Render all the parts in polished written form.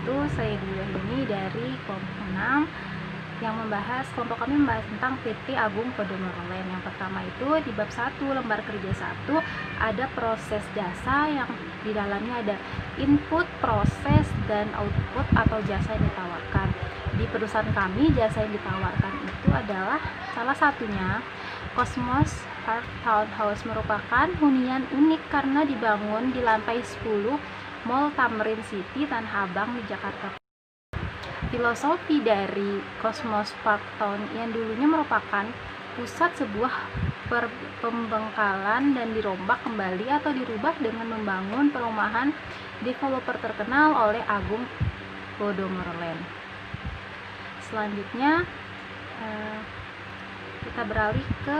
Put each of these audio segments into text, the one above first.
wabarakatuh. Saya Diwahini dari kelompok 6 yang kelompok kami membahas tentang PT Agung Podomoro Land. Yang pertama itu di bab 1 lembar kerja 1 ada proses jasa yang di dalamnya ada input, proses, dan output atau jasa yang ditawarkan. Di perusahaan kami jasa yang ditawarkan itu adalah salah satunya Cosmos Park Townhouse, merupakan hunian unik karena dibangun di lantai 10 Mall Tamrin City Tanah Abang di Jakarta. Filosofi dari Cosmos Park Town yang dulunya merupakan pusat sebuah pembengkalan dan dirombak kembali atau dirubah dengan membangun perumahan developer terkenal oleh Agung Podomoro Land. Selanjutnya kita beralih ke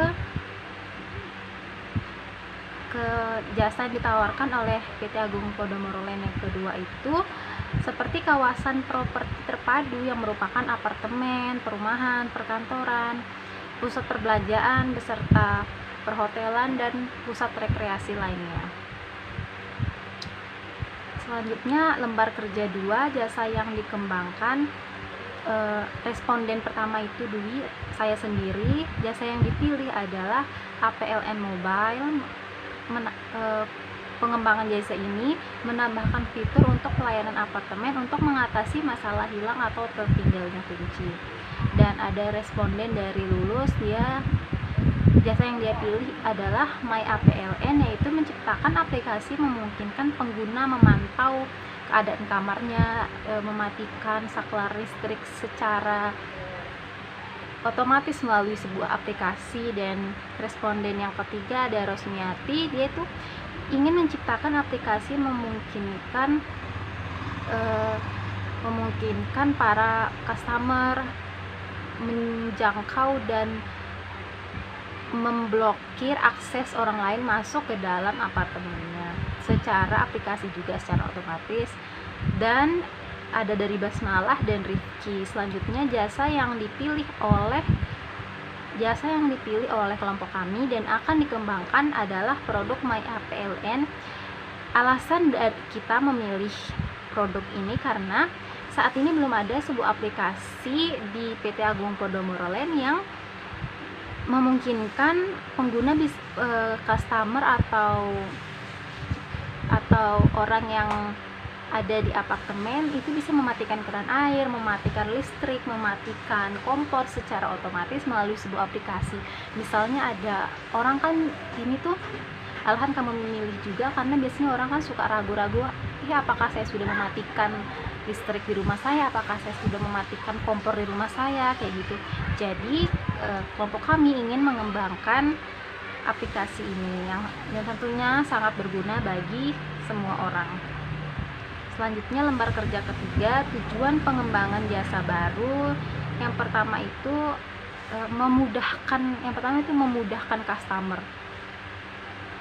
jasa yang ditawarkan oleh PT Agung Podomoro Land. Yang kedua itu seperti kawasan properti terpadu yang merupakan apartemen, perumahan, perkantoran, pusat perbelanjaan beserta perhotelan dan pusat rekreasi lainnya. Selanjutnya lembar kerja 2, jasa yang dikembangkan. Responden pertama itu Dwi, saya sendiri. Jasa yang dipilih adalah APLN Mobile. Pengembangan jasa ini menambahkan fitur untuk pelayanan apartemen untuk mengatasi masalah hilang atau tertinggalnya kunci. Dan ada responden dari lulus, jasa yang dia pilih adalah My APLN, yaitu menciptakan aplikasi memungkinkan pengguna memantau keadaan kamarnya, mematikan saklar listrik secara otomatis melalui sebuah aplikasi. Dan responden yang ketiga ada Rosmiati, dia itu ingin menciptakan aplikasi memungkinkan para customer menjangkau dan memblokir akses orang lain masuk ke dalam apartemennya secara aplikasi juga secara otomatis. Dan ada dari Basmalah dan Rifki. Selanjutnya jasa yang dipilih oleh kelompok kami dan akan dikembangkan adalah produk My APLN. Alasan dari kita memilih produk ini karena saat ini belum ada sebuah aplikasi di PT Agung Podomoro Land yang memungkinkan pengguna customer atau orang yang ada di apartemen itu bisa mematikan keran air, mematikan listrik, mematikan kompor secara otomatis melalui sebuah aplikasi. Misalnya ada orang kan ini tuh, alahan kamu memilih juga karena biasanya orang kan suka ragu-ragu, apakah saya sudah mematikan listrik di rumah saya, apakah saya sudah mematikan kompor di rumah saya, kayak gitu. Jadi kelompok kami ingin mengembangkan aplikasi ini yang tentunya sangat berguna bagi semua orang. Selanjutnya lembar kerja ketiga, tujuan pengembangan jasa baru. Yang pertama itu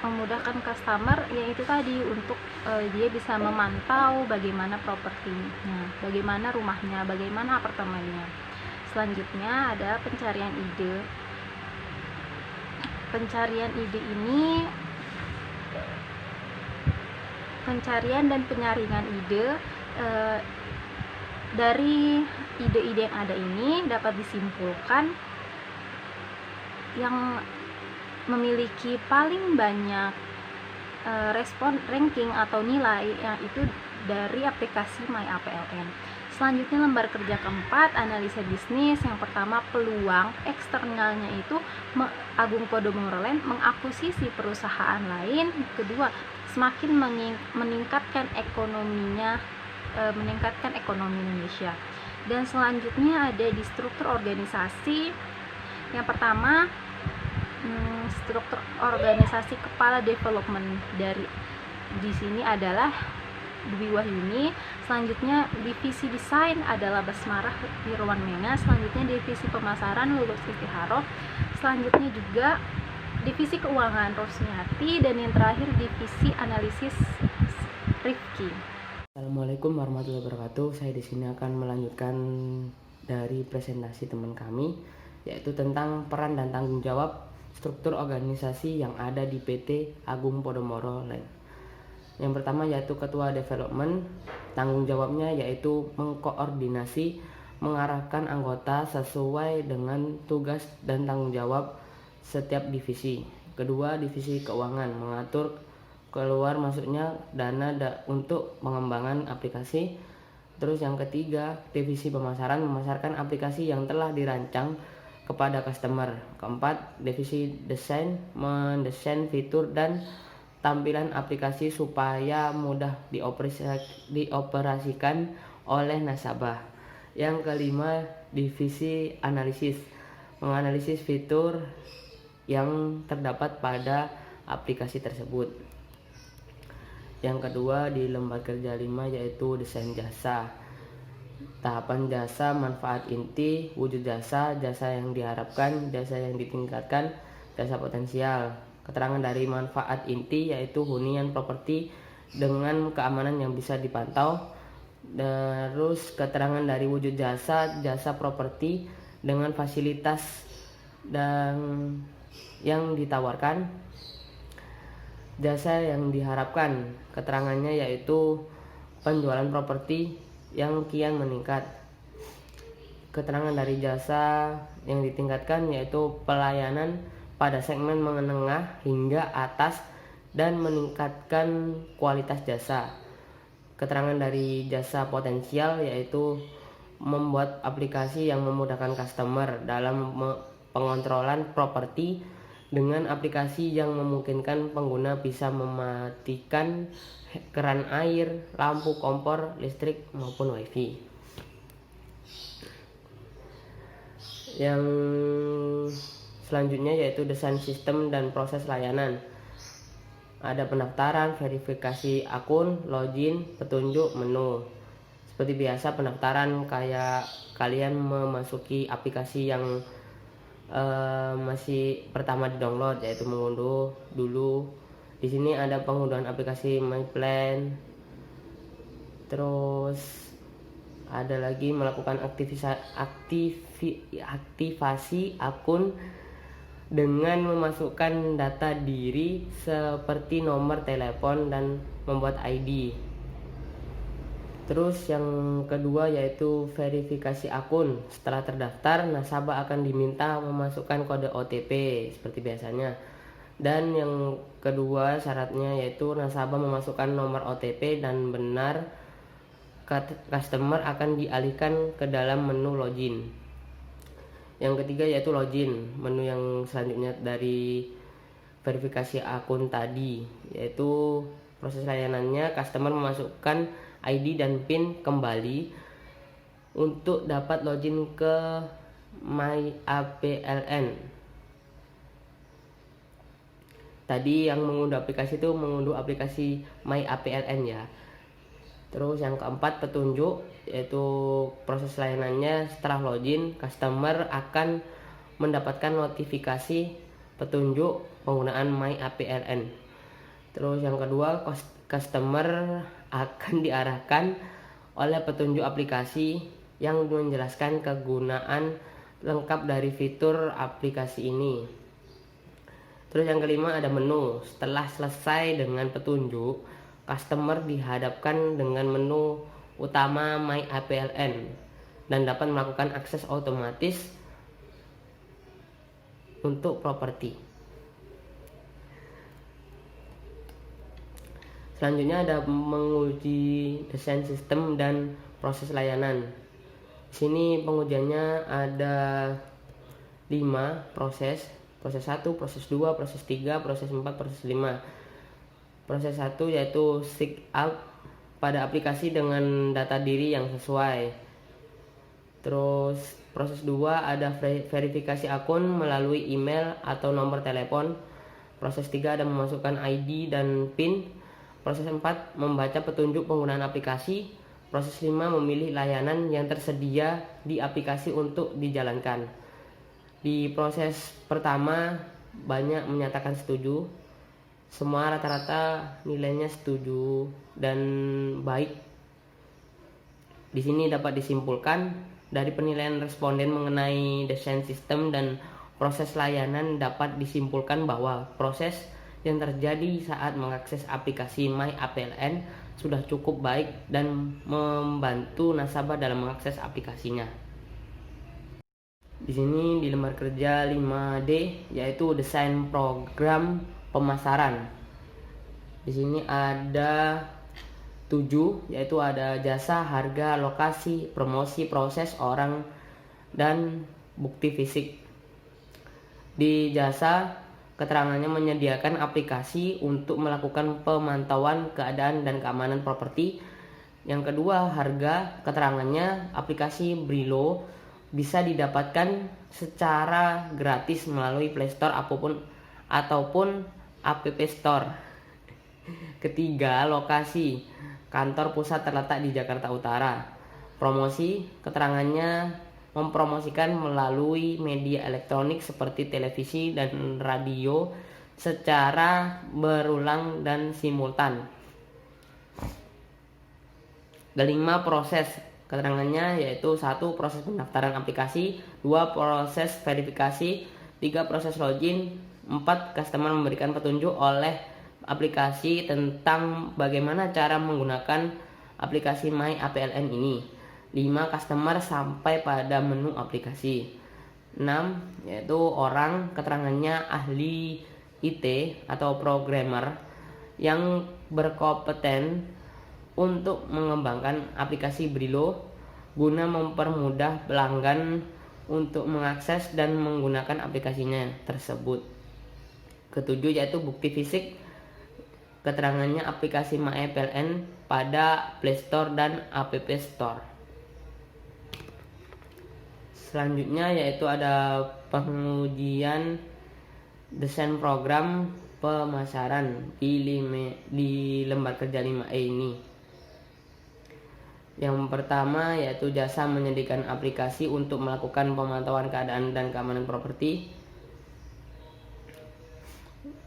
memudahkan customer, yaitu tadi untuk dia bisa memantau bagaimana propertinya, bagaimana rumahnya, bagaimana apartemennya. Selanjutnya ada pencarian ide. Pencarian dan penyaringan ide. Dari ide-ide yang ada ini dapat disimpulkan yang memiliki paling banyak respon ranking atau nilai yang itu dari aplikasi My APLN. Selanjutnya lembar kerja keempat, analisa bisnis. Yang pertama, peluang eksternalnya itu Agung Podomoro Land mengakuisisi perusahaan lain. Kedua, semakin meningkatkan ekonomi Indonesia. Dan selanjutnya ada di struktur organisasi. Yang pertama, struktur organisasi kepala development di sini adalah Dwi Wahyuni. Selanjutnya divisi desain adalah Basmarah Irwan Mena. Selanjutnya divisi pemasaran Lulus Istiharoh. Selanjutnya juga divisi keuangan Rosmiati, dan yang terakhir divisi analisis Rifki. Assalamualaikum warahmatullahi wabarakatuh. Saya di sini akan melanjutkan dari presentasi teman kami, yaitu tentang peran dan tanggung jawab struktur organisasi yang ada di PT Agung Podomoro Land. Yang pertama yaitu ketua development. Tanggung jawabnya yaitu mengkoordinasi, mengarahkan anggota sesuai dengan tugas dan tanggung jawab setiap divisi. Kedua, divisi keuangan mengatur keluar masuknya dana untuk pengembangan aplikasi. Terus yang ketiga, divisi pemasaran memasarkan aplikasi yang telah dirancang kepada customer. Keempat, divisi desain mendesain fitur dan tampilan aplikasi supaya mudah dioperasikan oleh nasabah. Yang kelima, divisi analisis menganalisis fitur yang terdapat pada aplikasi tersebut. Yang kedua, di lembaga kerja 5 yaitu desain jasa. Tahapan jasa, manfaat inti, wujud jasa, jasa yang diharapkan, jasa yang ditingkatkan, jasa potensial. Keterangan dari manfaat inti yaitu hunian properti dengan keamanan yang bisa dipantau. Terus keterangan dari wujud jasa, jasa properti dengan fasilitas dan yang ditawarkan. Jasa yang diharapkan, keterangannya yaitu penjualan properti yang kian meningkat. Keterangan dari jasa yang ditingkatkan yaitu pelayanan pada segmen menengah hingga atas dan meningkatkan kualitas jasa. Keterangan dari jasa potensial yaitu membuat aplikasi yang memudahkan customer dalam pengontrolan properti dengan aplikasi yang memungkinkan pengguna bisa mematikan keran air, lampu kompor, listrik maupun wifi. Yang selanjutnya yaitu desain sistem dan proses layanan. Ada pendaftaran, verifikasi akun, login, petunjuk, menu. Seperti biasa pendaftaran kayak kalian memasuki aplikasi yang masih pertama di-download, yaitu mengunduh dulu. Di sini ada pengunduhan aplikasi MyPlan. Terus ada lagi melakukan aktivasi akun dengan memasukkan data diri seperti nomor telepon dan membuat ID. Terus yang kedua yaitu verifikasi akun. Setelah terdaftar, nasabah akan diminta memasukkan kode OTP seperti biasanya. Dan yang kedua syaratnya yaitu nasabah memasukkan nomor OTP dan benar, customer akan dialihkan ke dalam menu login. Yang ketiga yaitu login, menu yang selanjutnya dari verifikasi akun tadi, yaitu proses layanannya customer memasukkan ID dan PIN kembali untuk dapat login ke MyAPLN. Tadi yang mengunduh aplikasi itu mengunduh aplikasi MyAPLN ya. Terus yang keempat petunjuk, yaitu proses layanannya setelah login, customer akan mendapatkan notifikasi petunjuk penggunaan MyAPLN. Terus yang kedua, customer akan diarahkan oleh petunjuk aplikasi yang menjelaskan kegunaan lengkap dari fitur aplikasi ini. Terus yang kelima ada menu. Setelah selesai dengan petunjuk, customer dihadapkan dengan menu utama MyAPLN dan dapat melakukan akses otomatis untuk properti. Selanjutnya ada menguji desain sistem dan proses layanan. Di sini pengujiannya ada 5 proses. Proses 1, proses 2, proses 3, proses 4, proses 5. Proses 1 yaitu sign up pada aplikasi dengan data diri yang sesuai. Terus proses 2 ada verifikasi akun melalui email atau nomor telepon. Proses 3 ada memasukkan ID dan PIN. Proses 4 membaca petunjuk penggunaan aplikasi. Proses 5 memilih layanan yang tersedia di aplikasi untuk dijalankan. Di proses pertama banyak menyatakan setuju. Semua rata-rata nilainya setuju dan baik. Di sini dapat disimpulkan dari penilaian responden mengenai desain sistem dan proses layanan dapat disimpulkan bahwa proses yang terjadi saat mengakses aplikasi MyAPLN sudah cukup baik dan membantu nasabah dalam mengakses aplikasinya. Di sini di lembar kerja 5D yaitu desain program pemasaran. Di sini ada 7, yaitu ada jasa, harga, lokasi, promosi, proses, orang, dan bukti fisik. Di jasa, keterangannya menyediakan aplikasi untuk melakukan pemantauan keadaan dan keamanan properti. Yang kedua, harga, keterangannya aplikasi Brilo bisa didapatkan secara gratis melalui Play Store ataupun App Store. Ketiga, lokasi, kantor pusat terletak di Jakarta Utara. Promosi, keterangannya mempromosikan melalui media elektronik seperti televisi dan radio secara berulang dan simultan. Kelima, proses, keterangannya yaitu 1. Proses pendaftaran aplikasi, 2. Proses verifikasi, 3. Proses login, 4. Customer memberikan petunjuk oleh aplikasi tentang bagaimana cara menggunakan aplikasi My APLN ini. 5. Customer sampai pada menu aplikasi. 6. Yaitu orang, keterangannya ahli IT atau programmer yang berkompeten untuk mengembangkan aplikasi Brilo guna mempermudah pelanggan untuk mengakses dan menggunakan aplikasinya tersebut. Ketujuh, yaitu bukti fisik, keterangannya aplikasi MyPLN pada Play Store dan App Store. Selanjutnya yaitu ada pengujian desain program pemasaran di lembar kerja 5E ini. Yang pertama yaitu jasa menyediakan aplikasi untuk melakukan pemantauan keadaan dan keamanan properti.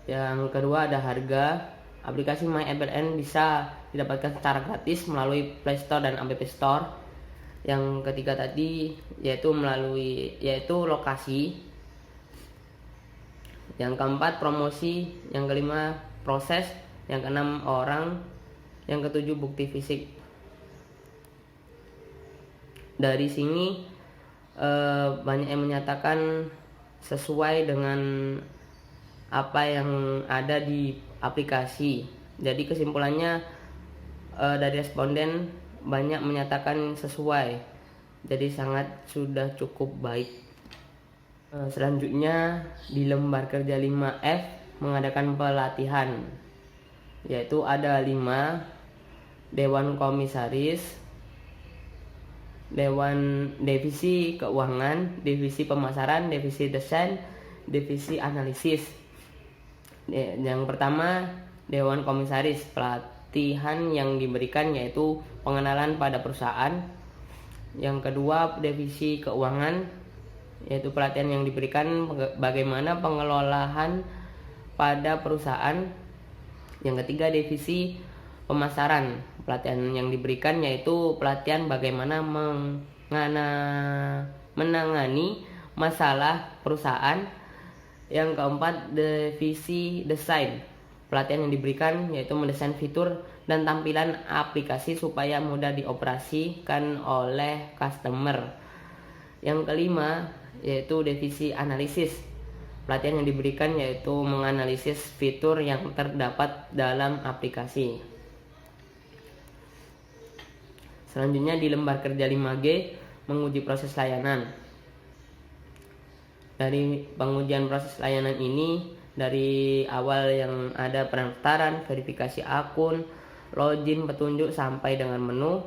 Yang kedua ada harga. Aplikasi MyAPLN bisa didapatkan secara gratis melalui Play Store dan App Store. Yang ketiga tadi yaitu lokasi. Yang keempat promosi. Yang kelima proses. Yang keenam orang. Yang ketujuh bukti fisik. Dari sini banyak yang menyatakan sesuai dengan apa yang ada di aplikasi. Jadi kesimpulannya dari responden banyak menyatakan sesuai. Jadi sudah cukup baik. Selanjutnya di lembar kerja 5F mengadakan pelatihan. Yaitu ada 5 Dewan Komisaris, Dewan Divisi Keuangan, Divisi Pemasaran, Divisi Desain, Divisi Analisis. Yang pertama Dewan Komisaris, pelatihan yang diberikan yaitu pengenalan pada perusahaan. Yang kedua Divisi Keuangan, yaitu pelatihan yang diberikan bagaimana pengelolaan pada perusahaan. Yang ketiga Divisi Pemasaran, pelatihan yang diberikan yaitu pelatihan bagaimana menangani masalah perusahaan. Yang keempat Divisi Desain, pelatihan yang diberikan yaitu mendesain fitur dan tampilan aplikasi supaya mudah dioperasikan oleh customer. Yang kelima yaitu Divisi Analisis, pelatihan yang diberikan yaitu menganalisis fitur yang terdapat dalam aplikasi. Selanjutnya di lembar kerja 5G menguji proses layanan. Dari pengujian proses layanan ini, dari awal yang ada pendaftaran, verifikasi akun, login, petunjuk sampai dengan menu,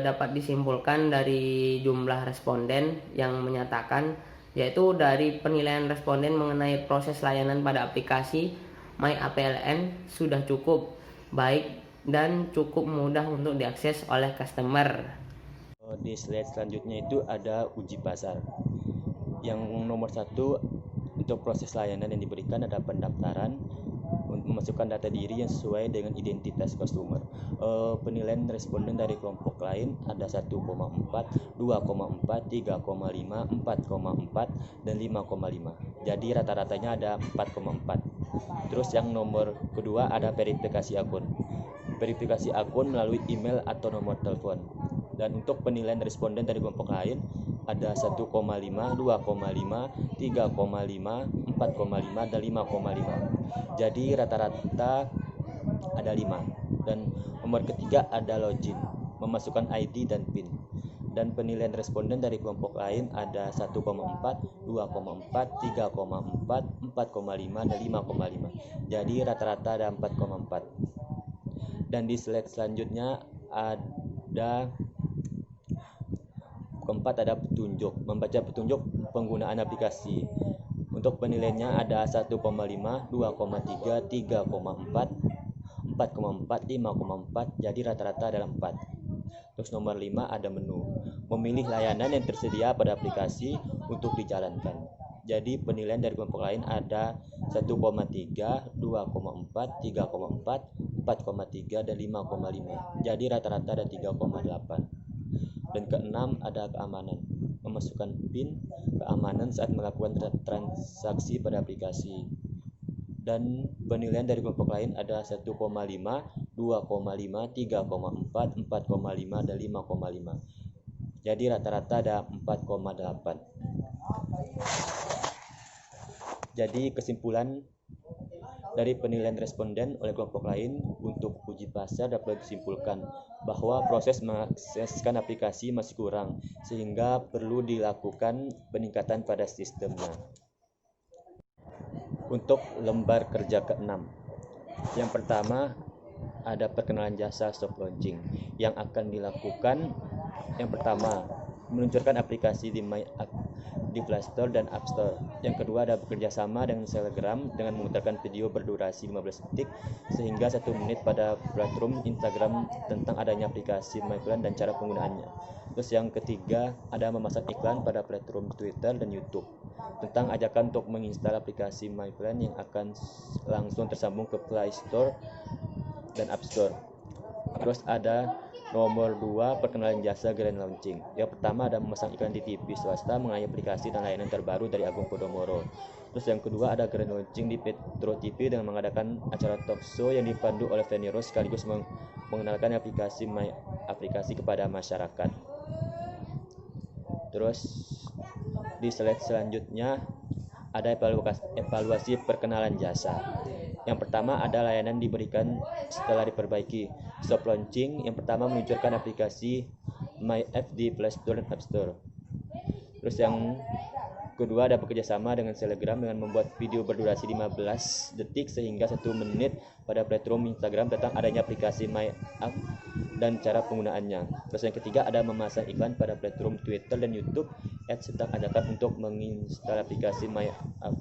dapat disimpulkan dari jumlah responden yang menyatakan, yaitu dari penilaian responden mengenai proses layanan pada aplikasi MyAPLN sudah cukup baik dan cukup mudah untuk diakses oleh customer. Di slide selanjutnya itu ada uji pasar. Yang nomor 1 untuk proses layanan yang diberikan ada pendaftaran untuk memasukkan data diri yang sesuai dengan identitas customer. Penilaian responden dari kelompok lain ada 1,4, 2,4, 3,5, 4,4 dan 5,5. Jadi rata-ratanya ada 4,4. Terus yang nomor kedua ada verifikasi akun. verifikasi akun melalui email atau nomor telepon. Dan untuk penilaian responden dari kelompok lain ada 1,5, 2,5, 3,5, 4,5, dan 5,5. Jadi rata-rata ada 5. Dan nomor ketiga ada login, memasukkan ID dan PIN. Dan penilaian responden dari kelompok lain ada 1,4, 2,4, 3,4, 4,5, dan 5,5. Jadi rata-rata ada 4,4. Dan di slide selanjutnya ada keempat ada petunjuk, membaca petunjuk penggunaan aplikasi. Untuk penilaiannya ada 1,5, 2,3, 3,4, 4,4, 5,4. Jadi rata-rata adalah 4. Terus nomor 5 ada menu, memilih layanan yang tersedia pada aplikasi untuk dijalankan. Jadi penilaian dari kelompok lain ada 1,3, 2,4, 3,4, 4,3, dan 5,5. Jadi rata-rata ada 3,8. Dan keenam ada keamanan, memasukkan PIN keamanan saat melakukan transaksi pada aplikasi. Dan penilaian dari kelompok lain ada 1,5, 2,5, 3,4, 4,5, dan 5,5. Jadi rata-rata ada 4,8. Jadi kesimpulan dari penilaian responden oleh kelompok lain untuk uji pasar dapat disimpulkan bahwa proses mengakseskan aplikasi masih kurang, sehingga perlu dilakukan peningkatan pada sistemnya. Untuk lembar kerja ke-6, yang pertama ada perkenalan jasa soft launching yang akan dilakukan. Yang pertama, meluncurkan aplikasi di Play Store dan App Store. Yang kedua ada bekerja sama dengan Telegram dengan memutarkan video berdurasi 15 detik sehingga 1 menit pada platform Instagram tentang adanya aplikasi MyPlan dan cara penggunaannya. Terus yang ketiga ada memasang iklan pada platform Twitter dan YouTube tentang ajakan untuk menginstal aplikasi MyPlan yang akan langsung tersambung ke Play Store dan App Store. Terus ada nomor 2 perkenalan jasa grand launching. Yang pertama ada memasang iklan di TV swasta mengenai aplikasi dan layanan terbaru dari Agung Podomoro. Terus yang kedua ada grand launching di Petro TV dengan mengadakan acara talk show yang dipandu oleh Feni Rose sekaligus mengenalkan aplikasi kepada masyarakat. Terus di slide selanjutnya ada evaluasi perkenalan jasa. Yang pertama ada layanan diberikan setelah diperbaiki. Soft launching yang pertama meluncurkan aplikasi MyApp di Play Store dan App Store. Terus yang kedua ada bekerjasama dengan Telegram dengan membuat video berdurasi 15 detik sehingga 1 menit pada platform Instagram tentang adanya aplikasi MyApp dan cara penggunaannya. Terus yang ketiga ada memasang iklan pada platform Twitter dan YouTube tentang ajakan untuk menginstal aplikasi MyApp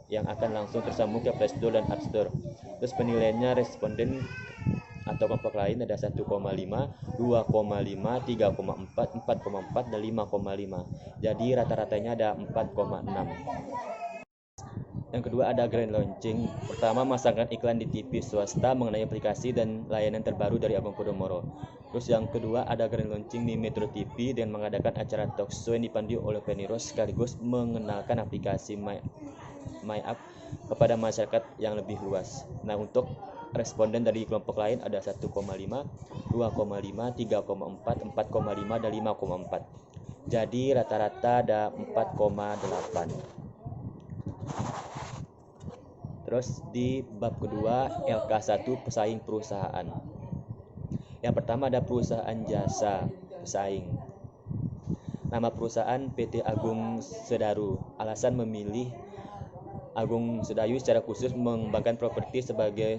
yang akan langsung tersambung ke Play Store dan App Store. Terus penilaiannya responden atau kelompok lain ada 1,5, 2,5, 3,4, 4,4, dan 5,5. Jadi rata-ratanya ada 4,6. Yang kedua ada grand launching. Pertama memasangkan iklan di TV swasta mengenai aplikasi dan layanan terbaru dari Agung Podomoro. Terus yang kedua ada grand launching di Metro TV dengan mengadakan acara talk show yang dipandu oleh Feni Rose sekaligus mengenalkan aplikasi MyApp kepada masyarakat yang lebih luas. Nah, untuk responden dari kelompok lain ada 1,5, 2,5, 3,4, 4,5, dan 5,4. Jadi rata-rata ada 4,8. Terus di bab kedua LK1 pesaing perusahaan. Yang pertama ada perusahaan jasa pesaing. Nama perusahaan PT Agung Sedaru. Alasan memilih Agung Sedayu secara khusus mengembangkan properti sebagai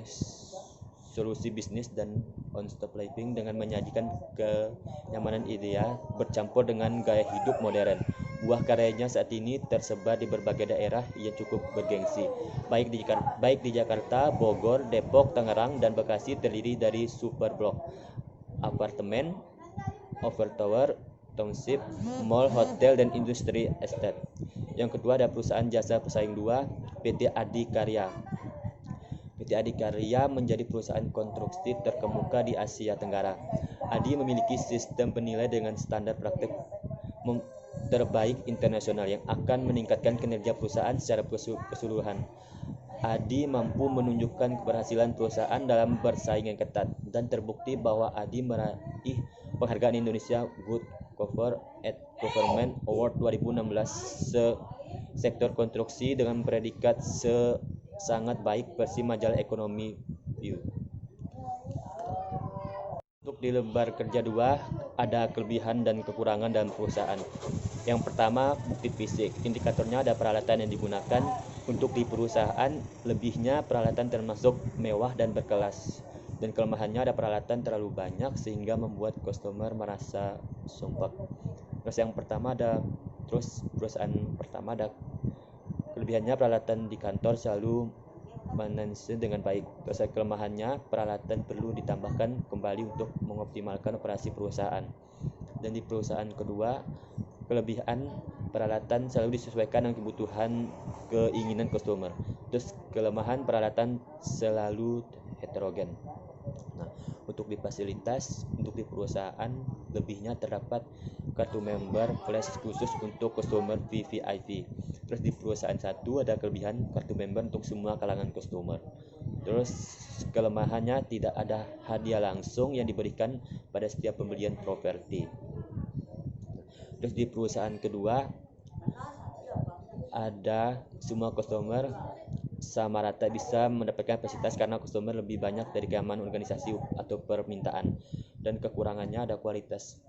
solusi bisnis dan one-stop living dengan menyajikan kenyamanan ideal bercampur dengan gaya hidup modern. Buah karyanya saat ini tersebar di berbagai daerah yang cukup bergengsi, baik di Jakarta, Bogor, Depok, Tangerang, dan Bekasi, terdiri dari super blok, apartemen, overtower, township, mall, hotel, dan industri estate. Yang kedua ada perusahaan jasa pesaing 2, PT Adikarya. PT Adikarya menjadi perusahaan konstruksi terkemuka di Asia Tenggara. Adi memiliki sistem penilai dengan standar praktik terbaik internasional yang akan meningkatkan kinerja perusahaan secara keseluruhan. Adi mampu menunjukkan keberhasilan perusahaan dalam bersaing yang ketat dan terbukti bahwa Adi meraih penghargaan Indonesia Good Corporate Government Award 2016 sektor konstruksi dengan predikat sangat baik versi majalah Ekonomi View. Untuk di lembar kerja 2 ada kelebihan dan kekurangan dalam perusahaan. Yang pertama, bukti fisik. Indikatornya ada peralatan yang digunakan untuk di perusahaan, lebihnya peralatan termasuk mewah dan berkelas. Dan kelemahannya ada peralatan terlalu banyak sehingga membuat customer merasa sumpek. Perusahaan pertama ada kelebihannya peralatan di kantor selalu manage dengan baik. Terus kelemahannya peralatan perlu ditambahkan kembali untuk mengoptimalkan operasi perusahaan. Dan di perusahaan kedua, kelebihan peralatan selalu disesuaikan dengan kebutuhan keinginan customer. Terus kelemahan peralatan selalu heterogen. Nah, untuk di fasilitas, untuk di perusahaan lebihnya terdapat kartu member flash khusus untuk customer VVIP. Terus di perusahaan satu ada kelebihan kartu member untuk semua kalangan customer. Terus kelemahannya tidak ada hadiah langsung yang diberikan pada setiap pembelian properti. Terus di perusahaan kedua ada semua customer sama rata bisa mendapatkan fasilitas karena customer lebih banyak dari keamanan organisasi atau permintaan. Dan kekurangannya ada kualitas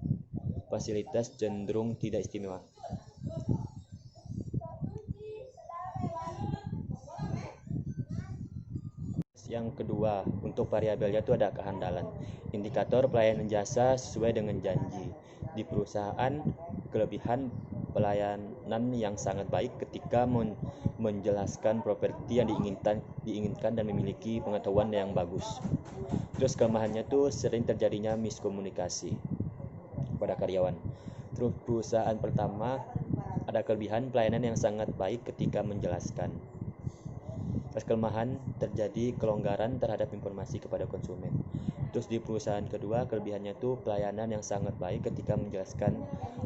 fasilitas cenderung tidak istimewa. Yang kedua, untuk variabelnya itu ada kehandalan. Indikator pelayanan jasa sesuai dengan janji. Di perusahaan, kelebihan pelayanan yang sangat baik ketika menjelaskan properti yang diinginkan dan memiliki pengetahuan yang bagus. Terus kelemahannya tuh sering terjadinya miskomunikasi pada karyawan. Terus perusahaan pertama ada kelebihan pelayanan yang sangat baik ketika menjelaskan. Terus kelemahan terjadi kelonggaran terhadap informasi kepada konsumen. Terus di perusahaan kedua kelebihannya itu pelayanan yang sangat baik ketika menjelaskan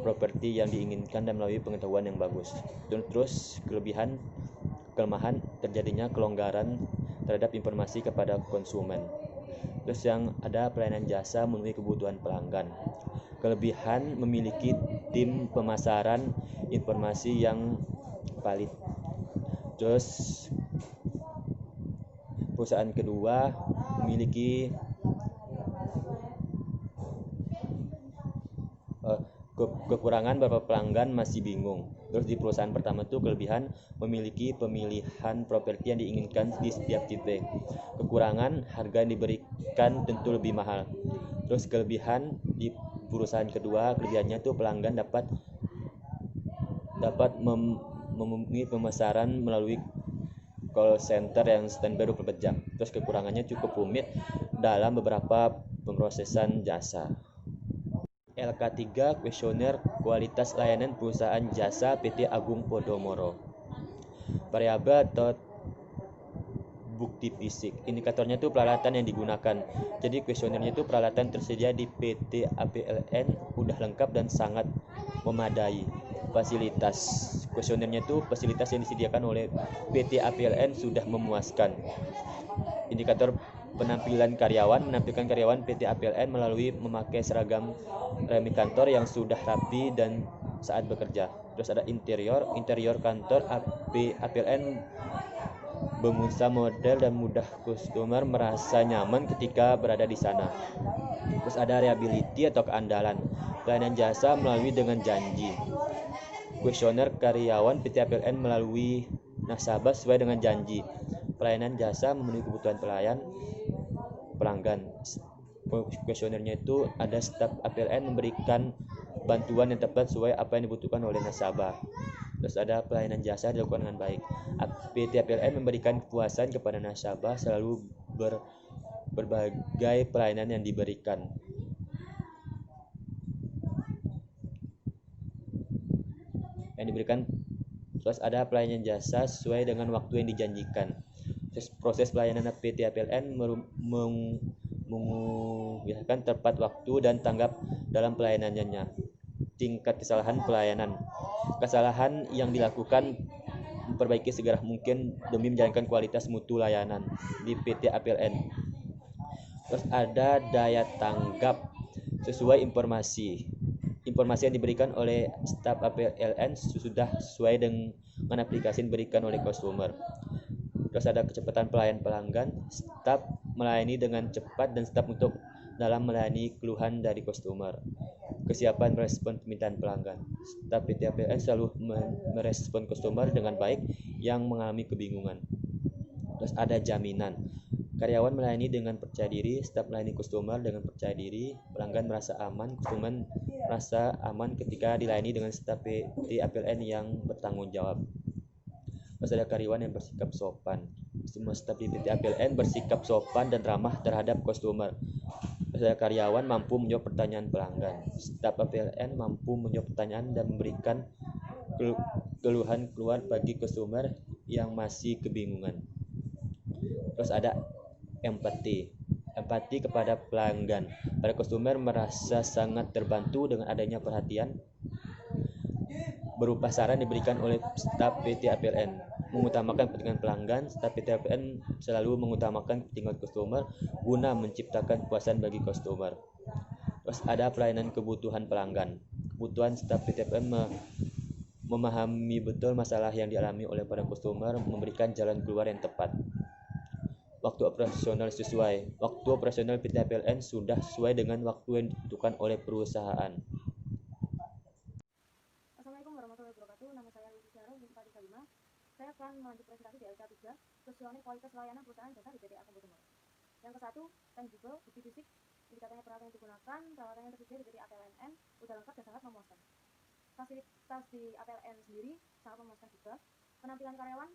properti yang diinginkan dan melalui pengetahuan yang bagus. Terus kelemahan terjadinya kelonggaran terhadap informasi kepada konsumen. Terus yang ada pelayanan jasa memenuhi kebutuhan pelanggan. Kelebihan memiliki tim pemasaran informasi yang valid. Terus perusahaan kedua memiliki kekurangan beberapa pelanggan masih bingung. Terus di perusahaan pertama itu kelebihan memiliki pemilihan properti yang diinginkan di setiap titik. Kekurangan harga yang diberikan tentu lebih mahal. Terus kelebihan di perusahaan kedua, kelebihannya itu pelanggan dapat memenuhi pemasaran melalui call center yang standby 24 jam. Terus kekurangannya cukup rumit dalam beberapa pemrosesan jasa. LK3 Kuesioner Kualitas Layanan Perusahaan Jasa PT Agung Podomoro. Variabel atau bukti fisik. Indikatornya itu peralatan yang digunakan. Jadi kuesionernya itu peralatan tersedia di PT APLN udah lengkap dan sangat memadai. Fasilitas. Kuesionernya itu fasilitas yang disediakan oleh PT APLN sudah memuaskan. Indikator penampilan karyawan menampilkan karyawan PT APLN melalui memakai seragam remi kantor yang sudah rapi dan saat bekerja. Terus ada interior kantor APLN bernuansa model dan mudah customer merasa nyaman ketika berada di sana. Terus ada reliability atau keandalan. Pelayanan jasa melalui dengan janji. Kuesioner karyawan PT APLN melalui nasabah sesuai dengan janji. Pelayanan jasa memenuhi kebutuhan pelanggan. Kuesionernya itu ada staf APLN memberikan bantuan yang tepat sesuai apa yang dibutuhkan oleh nasabah. Terus ada pelayanan jasa dilakukan dengan baik. PT APLN memberikan kepuasan kepada nasabah selalu berbagai pelayanan yang diberikan. Terus ada pelayanan jasa sesuai dengan waktu yang dijanjikan. Terus proses pelayanan PT APLN mengupayakan tepat waktu dan tanggap dalam pelayanannya. Tingkat kesalahan pelayanan. Kesalahan yang dilakukan memperbaiki segera mungkin demi menjalankan kualitas mutu layanan di PT APLN. Terus ada daya tanggap sesuai informasi yang diberikan oleh staf APLN sudah sesuai dengan aplikasi yang diberikan oleh customer. Terus ada kecepatan pelayanan pelanggan, staf melayani dengan cepat dan staf untuk dalam melayani keluhan dari customer. Kesiapan merespon permintaan pelanggan, staf PT APLN selalu merespon customer dengan baik yang mengalami kebingungan. Terus ada jaminan, karyawan melayani dengan percaya diri, staf melayani customer dengan percaya diri, pelanggan merasa aman, customer merasa aman ketika dilayani dengan staf PT APLN yang bertanggung jawab. Terus ada karyawan yang bersikap sopan. Semua staf di PT APLN bersikap sopan dan ramah terhadap customer. Terus ada karyawan mampu menjawab pertanyaan pelanggan. Staf APLN mampu menjawab pertanyaan dan memberikan keluhan keluar bagi customer yang masih kebingungan. Terus ada empati kepada pelanggan. Para customer merasa sangat terbantu dengan adanya perhatian berupa saran diberikan oleh staf PT APLN, mengutamakan kepentingan pelanggan. Staf PT APLN selalu mengutamakan kepentingan customer guna menciptakan kepuasan bagi customer. Terus ada pelayanan kebutuhan pelanggan. Kebutuhan staf PT APLN memahami betul masalah yang dialami oleh para customer, memberikan jalan keluar yang tepat. Waktu operasional sesuai. Waktu operasional PT APLN sudah sesuai dengan waktu yang dibutuhkan oleh perusahaan. Assalamualaikum warahmatullahi wabarakatuh. Nama saya Lucy Syarul, 435. Saya akan melanjut presentasi di LK3, Personil Kualitas Layanan Perusahaan Jasa di PT Akom Podomoro. Yang ke-1, tangible, bukti fisik, indikatornya peralatan yang digunakan, peralatan yang tersedia di PT APLN udah lengkap dan sangat memuaskan. Fasilitas di APLN sendiri sangat memuaskan juga. Penampilan karyawan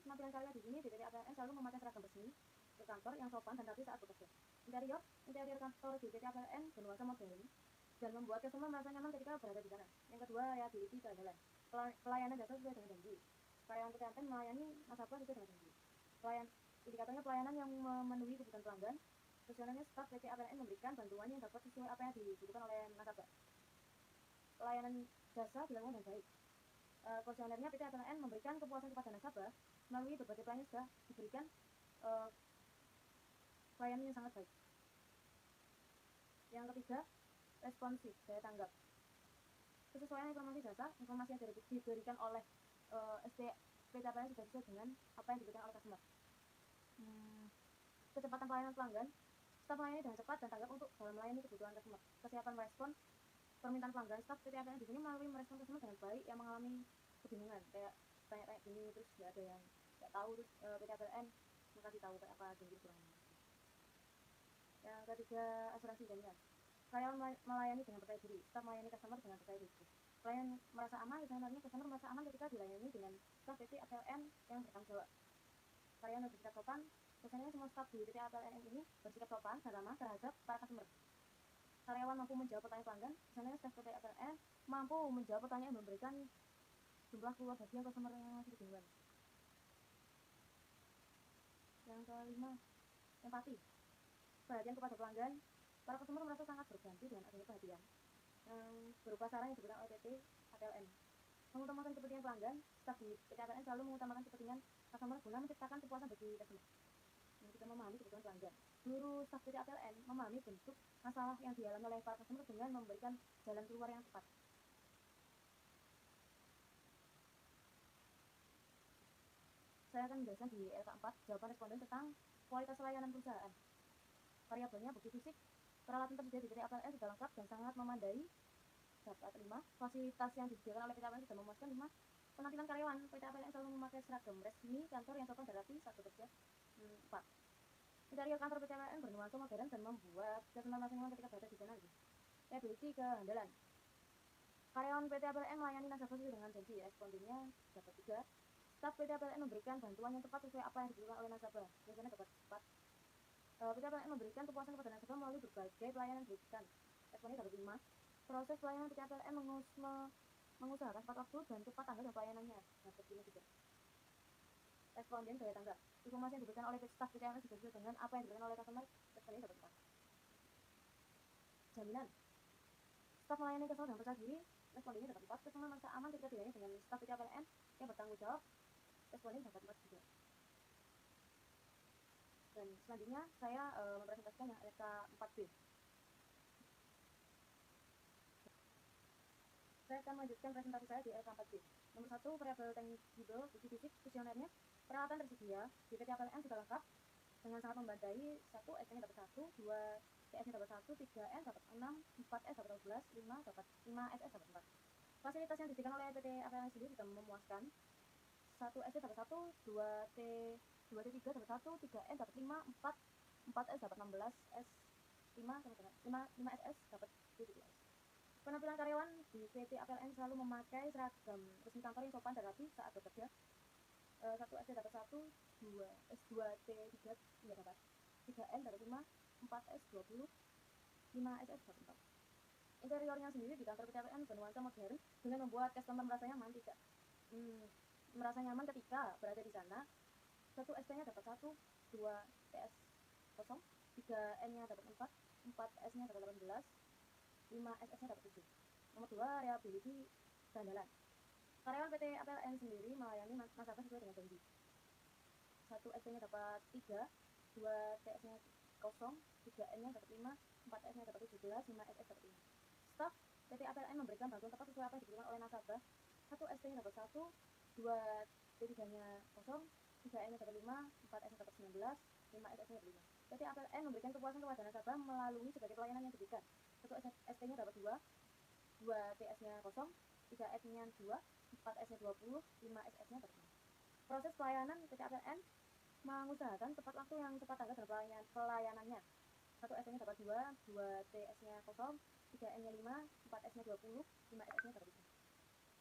di sini di PT APLN selalu memakai seragam resmi ke kantor yang sopan dan rapi saat bekerja. Interior kantor di PT APLN bernuansa modern dan membuat customer merasa nyaman ketika berada di sana. Yang kedua, reliability keandalan. Pelayanan jasa sesuai dengan janji. Karyawan PT APLN melayani nasabah sesuai dengan janji. Indikatornya pelayanan yang memenuhi kebutuhan pelanggan. Personelnya staf PT APLN memberikan bantuan yang dapat sesuai apa yang dibutuhkan oleh nasabah. Pelayanan jasa dilakukan dengan baik. Personelnya PT APLN memberikan kepuasan kepada nasabah melalui berbagai pelayanan sudah diberikan pelayanan yang sangat baik. Yang ketiga, responsif, daya tanggap. Kesesuaian informasi jasa, informasi yang diberikan oleh PT APLN sudah sesuai dengan apa yang diberikan oleh customer. Kecepatan pelayanan pelanggan, staf melayani dengan cepat dan tanggap untuk dalam melayani kebutuhan customer. Kesiapan merespon permintaan pelanggan, staf PT APLN di sini melalui merespon customer dengan baik yang mengalami kebingungan, kayak tanya-tanya gini terus nggak ada yang nggak tahu, terus PT APLN mengasih tahu kayak apa gini kurangnya. Yang ketiga, asuransi jaminan. Karyawan melayani dengan percaya diri, staf melayani customer dengan percaya diri. Klien merasa aman, sebenarnya customer merasa aman ketika dilayani dengan staf PT APLN yang bertanggung jawab. Karyawan bersikap sopan, biasanya semua staf di PT APLN ini bersikap sopan dan ramah terhadap para customer. Karyawan mampu menjawab pertanyaan pelanggan, biasanya staf PT APLN mampu menjawab pertanyaan dan memberikan jumlah keluar bagi customer yang masih kebingungan. Yang kelima, empati. Perhatian kepada pelanggan, para customer merasa sangat berganti dengan adanya perhatian berupa saran yang diberikan oleh PT APLN. Mengutamakan kepentingan pelanggan, staf di PT APLN selalu mengutamakan kepentingan customer guna menciptakan kepuasan bagi customer. Yang ketiga, memahami kebutuhan pelanggan. Seluruh staf PT APLN memahami bentuk masalah yang dialami oleh para customer dengan memberikan jalan keluar yang tepat. Saya akan menjelaskan di LK4 jawaban responden tentang kualitas layanan perusahaan. Variabelnya bukti fisik, peralatan tersedia di PT APLN sudah lengkap dan sangat memadai. Dapat 5. Fasilitas yang disediakan oleh PT APLN sudah memuaskan. 5. Penampilan karyawan PT APLN selalu memakai seragam resmi kantor yang sopan dan rapi saat bekerja. 4. Interior kantor PT APLN bernuansa modern dan membuat customer merasa nyaman ketika berada di sana. Reliability keandalan. Karyawan PT APLN melayani nasabah sesuai dengan janji. Respondennya dapat 3. Staf PT APLN memberikan bantuan yang tepat sesuai apa yang dibutuhkan oleh nasabah. Biasanya dapat 4. PT APLN memberikan kepuasan kepada nasabah melalui berbagai pelayanan yang diberikan. Responnya dapat 5. Proses pelayanan PT APLN mengusahakan tepat waktu dan cepat tanggap dan pelayanannya. Dapat 5 juga. Responden daya tanggap. Informasi yang diberikan oleh staf PT APLN sudah sesuai dengan apa yang diberikan oleh customer. Responnya dapat 4. Jaminan. Staf melayani customer dengan percaya diri. Respondennya dapat 4. Customer merasa aman ketika dilayani dengan staf PT APLN yang bertanggung jawab. responden dapat 4 juga. Dan selanjutnya saya mempresentasikan yang LK 4B. Saya akan melanjutkan presentasi saya di LK 4B. Nomor 1, variabel tangible bukti fisik kuesionernya. Peralatan tersedia di PT APLN sudah lengkap dengan sangat memadai. 1 S-nya dapat 1, 2 TS-nya dapat 1, 3 N dapat 6, 4 S dapat 12, 5 SS dapat 4. Fasilitas yang diberikan oleh PT APLN sendiri sudah memuaskan. 1 SD dapat 1, 2 T3 dapat 1, 3 N dapat 5, 4 S dapat 16, S5 sama dengan 5 SS dapat 17. Penampilan karyawan di PT APLN selalu memakai seragam resmi kantor yang sopan dan rapi saat bekerja. 1 SD dapat 1, 2 S2 T3 tidak dapat, 3 N dapat 5, 4 S 20, 5 SS dapat 4. Interiornya sendiri di kantor PT APLN bernuansa modern dengan membuat customer merasa nyaman ketika berada di sana. 1 ST-nya dapat 1, 2 TS kosong, 3 N-nya dapat 4, 4 S-nya dapat 18, 5 SS-nya dapat 7. Nomor 2, reliability keandalan. Karyawan PT APLN sendiri melayani nasabah sesuai dengan janji. 1 ST-nya dapat 3, 2 TS-nya kosong, 3 N-nya dapat 5, 4 S-nya dapat 17, 5 SS dapat 5. Staf PT APLN memberikan bantuan tepat sesuai apa yang dibutuhkan oleh nasabah. 1 ST-nya dapat 1, 2 T3-nya kosong, 3 N-nya dapat 5, 4 S-nya dapat 19, 5 SS-nya dapat 5. PT APLN memberikan kepuasan kepada nasabah melalui sebagai pelayanan yang diberikan. 1 ST-nya dapat 2, 2 TS-nya kosong, 3 N-nya 2, 4 S-nya 20, 5 SS-nya dapat 6. Proses pelayanan PT APLN mengusahakan tepat waktu yang tepat tanggal dan pelayanannya. 1 ST-nya dapat 2, 2 TS-nya kosong, 3 N-nya 5, 4 S-nya 20, 5 SS-nya dapat 5.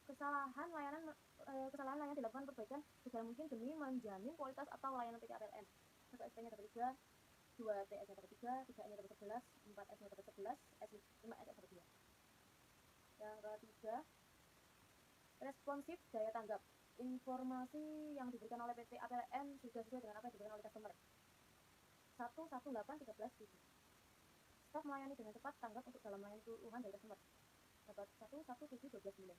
Kesalahan layanan dilakukan perbaikan segala mungkin demi menjamin kualitas atau layanan PT APLN. 1 ST-nya dapat 3, 2 TS-nya dapat 3, 3 N-nya dapat 11, 4 S-nya dapat 11, 5 SS dapat 2. Yang ketiga, responsif daya tanggap. Informasi yang diberikan oleh PT APLN sudah sesuai dengan apa yang diberikan oleh customer. 11813 Staf melayani dengan cepat tanggap untuk dalam melayani keluhan dari customer. Dapat 11712.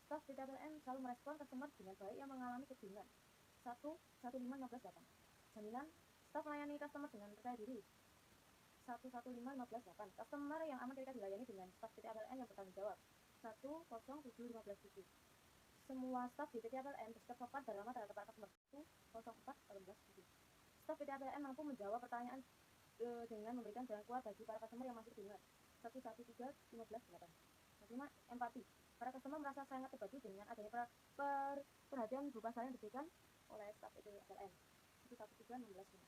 Staf PT APLN selalu merespon customer dengan baik yang mengalami kebingungan. 115158. Jaminan staf melayani customer dengan percaya diri. 115158. Customer yang aman ketika dilayani dengan staf PT APLN yang bertanggung jawab. 107157. Semua staf di PT APLN bersikap sopan dan ramah terhadap para customer. 10418. Staf PT APLN mampu menjawab pertanyaan dengan memberikan jalan keluar bagi para customer yang masih kebingungan. 113158. 5. Empati. Para customer merasa sangat terbantu dengan adanya perhatian berupa saran yang diberikan oleh staf PT APLN. 113116.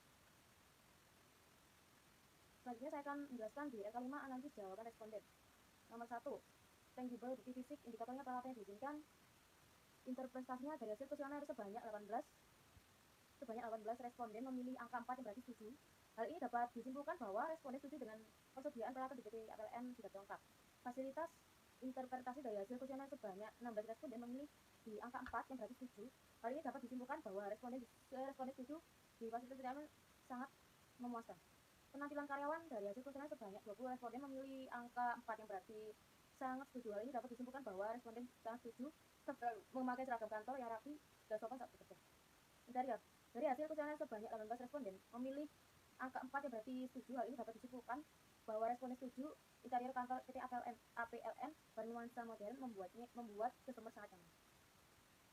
Selanjutnya saya akan menjelaskan di LK5 analisis jawaban responden. Nomor 1, tangible bukti fisik, indikatornya peralatan yang diizinkan. Interpretasinya dari hasil kuesioner sebanyak 18 responden memilih angka 4 yang berarti setuju. Hal ini dapat disimpulkan bahwa responden setuju dengan persediaan peralatan di PT APLN sudah lengkap. Fasilitas interpretasi dari hasil kuesioner sebanyak 16 responden memilih di angka 4 yang berarti setuju. Hal ini dapat disimpulkan bahwa responden setuju di fasilitas PT APLN sangat memuaskan. Penampilan karyawan dari hasil kuesioner sebanyak 20 responden memilih angka 4 yang berarti sangat setuju. Hal ini dapat disimpulkan bahwa responden sangat setuju memakai seragam kantor yang rapi dan sopan saat bekerja. Interior. Dari hasil kuesioner sebanyak 18 responden memilih angka 4 yang berarti setuju. Hal ini dapat disimpulkan bahwa responden setuju interior kantor PT APLN bernuansa modern membuat customer sangat nyaman.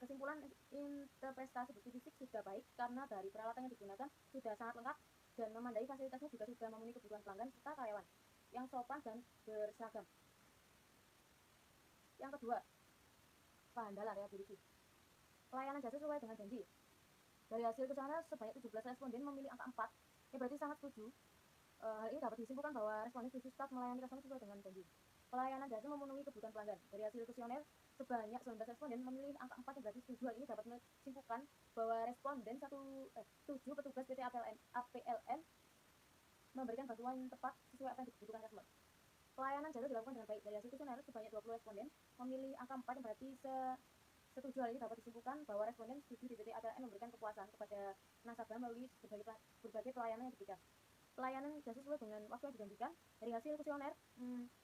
Kesimpulan, interpretasi bukti fisik sudah baik karena dari peralatan yang digunakan sudah sangat lengkap dan memadai. Fasilitasnya juga sudah memenuhi kebutuhan pelanggan serta karyawan yang sopan dan berseragam. Yang kedua, keandalan reliability. Pelayanan jasa sesuai dengan janji. Dari hasil kuesioner sebanyak 17 responden memilih angka 4 yang berarti sangat setuju. Hal ini dapat disimpulkan bahwa responden setuju staf melayani customer sesuai dengan janji. Pelayanan jasa memenuhi kebutuhan pelanggan. Dari hasil kuesioner sebanyak 19 responden memilih angka 4 yang berarti setuju. Hal ini dapat disimpulkan bahwa responden setuju petugas PT APLN memberikan bantuan tepat sesuai apa yang dibutuhkan customer. Pelayanan jasa dilakukan dengan baik. Dari hasil kuesioner sebanyak 20 responden memilih angka 4 yang berarti setuju. Hal ini dapat disimpulkan bahwa responden setuju di PT APLN memberikan kepuasan kepada nasabah melalui berbagai pelayanan yang diberikan. Pelayanan jasa sesuai dengan waktu yang dijanjikan. Dari hasil kuesioner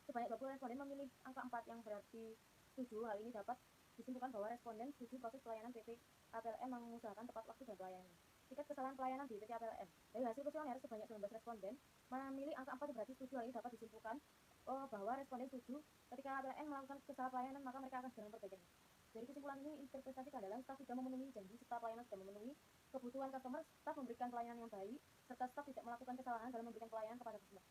sebanyak 20 responden memilih angka 4 yang berarti setuju. Hal ini dapat disimpulkan bahwa responden setuju proses pelayanan PT APLN mengusahakan tepat waktu dan pelayanan. Tingkat kesalahan pelayanan di PT APLN. Dari hasil kuesioner sebanyak 19 responden memilih angka 4 yang berarti setuju. Hal ini dapat disimpulkan bahwa responden setuju ketika APLN melakukan kesalahan pelayanan, maka mereka akan segera memperbaikinya. Dari kesimpulan ini, interpretasi keandalan staf tidak memenuhi janji serta pelayanan tidak memenuhi kebutuhan customer, staf memberikan pelayanan yang baik, serta staf tidak melakukan kesalahan dalam memberikan pelayanan kepada customer.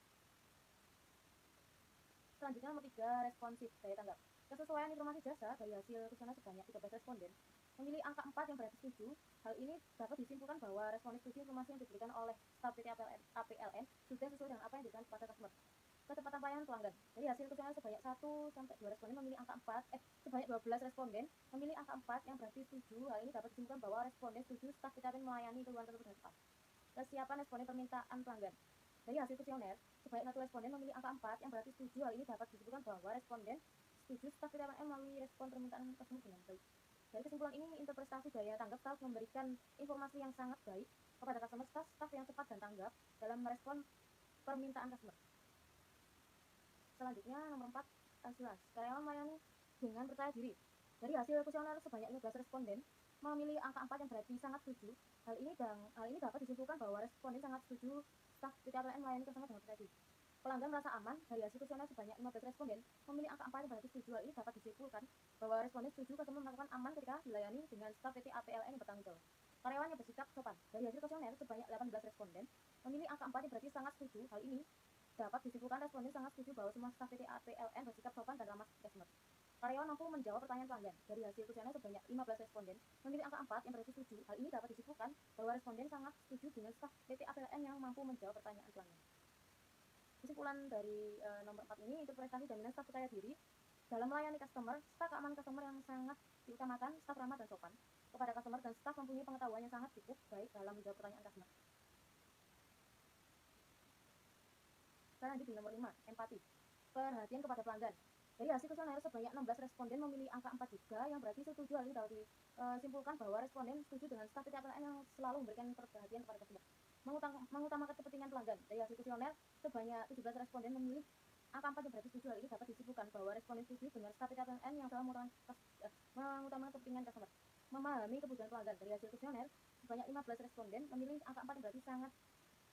Selanjutnya nomor 3, responsif, daya tanggap. Kesesuaian informasi jasa dari hasil kuesioner sebanyak 13 responden memilih angka 4 yang berarti setuju. Hal ini dapat disimpulkan bahwa responden setuju informasi yang diberikan oleh staf PT APLN sudah sesuai dengan apa yang diberikan kepada customer. Kecepatan pelayanan pelanggan. Dari hasil kuesioner sebanyak 1-2 responden memilih angka 4, sebanyak 12 responden memilih angka 4 yang berarti setuju. Hal ini dapat disimpulkan bahwa responden setuju staf PT APLN melayani keluhan tersebut dengan tepat. Kesiapan responden permintaan pelanggan. Dari hasil kuesioner, sebanyak 1 responden memilih angka 4 yang berarti setuju. Hal ini dapat disimpulkan bahwa responden setuju staf PT APLN melalui respon permintaan tersebut dengan baik. Dari kesimpulan ini, interpretasi daya tanggap staf memberikan informasi yang sangat baik kepada customer, staf yang cepat dan tanggap dalam merespon permintaan customer. Selanjutnya nomor 4, asuransi. Karyawan melayani dengan percaya diri. Dari hasil kuesioner sebanyak 15 responden memilih angka 4 yang berarti sangat setuju. Hal ini dapat disimpulkan bahwa responden sangat setuju staf PT APLN melayani customer dengan percaya diri. Pelanggan merasa aman. Dari hasil kuesioner sebanyak 15 responden memilih angka 4 yang berarti setuju. Hal ini dapat disimpulkan bahwa responden setuju customer melakukan aman ketika dilayani dengan staf PT APLN yang bertanggung jawab. Karyawan yang bersikap sopan. Dari hasil kuesioner sebanyak 18 responden memilih angka 4 yang berarti sangat setuju. Hal ini dapat disimpulkan responden sangat setuju bahwa semua staf PT APLN bersikap sopan dan ramah customer. Karyawan mampu menjawab pertanyaan pelanggan. Dari hasil kuesioner sebanyak 15 responden memilih angka 4 yang berarti setuju. Hal ini dapat disimpulkan bahwa responden sangat setuju dengan staf PT APLN yang mampu menjawab pertanyaan pelanggan. Kesimpulan dari nomor 4 ini, interpretasi jaminan staf percaya diri dalam melayani customer. Staf keamanan customer yang sangat diutamakan, staf ramah dan sopan kepada customer, dan staf mempunyai pengetahuan yang sangat cukup baik dalam menjawab pertanyaan customer. Lanjut di nomor 5, empati, perhatian kepada pelanggan. Dari hasil kuesioner sebanyak 16 responden memilih angka 4 juga yang berarti setuju. Hal ini dapat disimpulkan bahwa responden setuju dengan staf PT APLN yang selalu memberikan perhatian kepada customer, mengutamakan kepentingan pelanggan. Dari hasil kuesioner sebanyak 17 responden memilih angka 4 yang berarti setuju. Hal ini dapat disimpulkan bahwa responden setuju dengan staf PT APLN yang selalu mengutamakan kepentingan customer, memahami kebutuhan pelanggan. Dari hasil kuesioner sebanyak 15 responden memilih angka 4 yang berarti sangat